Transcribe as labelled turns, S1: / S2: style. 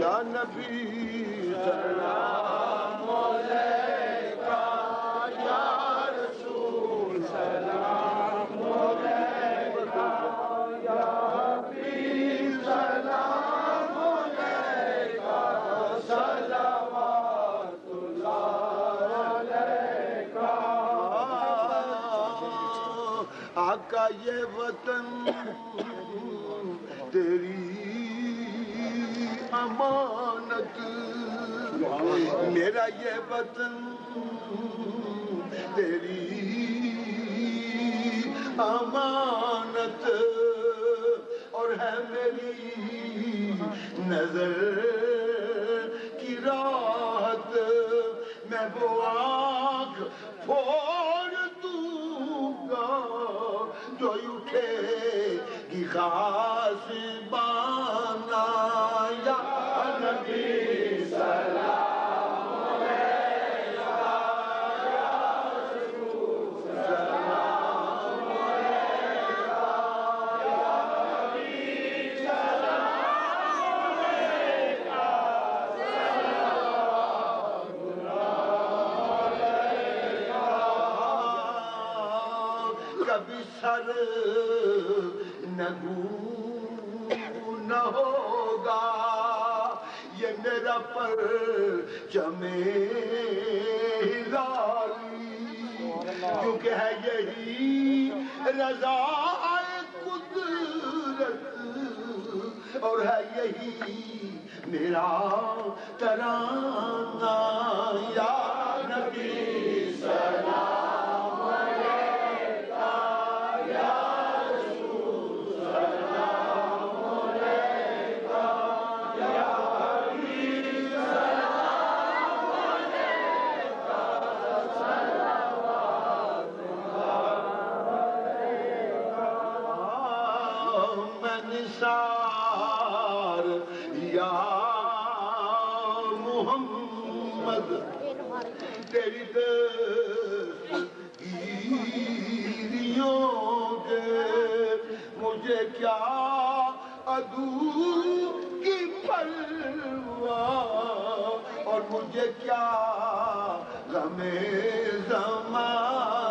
S1: یا نبی سلام علیکہ یا رسول سلام علیکہ یا حبیب سلام علیکہ صلوات اللہ علیکہ آقا یہ وطن تیری امانت میرا یہ وطن تیری امانت اور ہے میری نظر کی راحت میں وہ آنکھ پھوڑ دوں گا جو اٹھے گی خاص بانا یا نبی سلام علیکہ یا رسول سلام علیکہ یا حبیب سلام علیکہ صلوات اللہ علیکہ کبھی سر نہ ہوگا یہ میرا پرچم ہلالی کیونکہ ہے یہی رضا قدرت اور ہے یہی میرا ترانہ یا نبی سلام علیکہ یا رسول سلام علیکہ یا حبیب سلام علیکہ صلوات اللہ میں نثار یا محمد تیری دستگیریوں کے مجھے کیا عدو کی پرواہ اور مجھے کیا غم زمان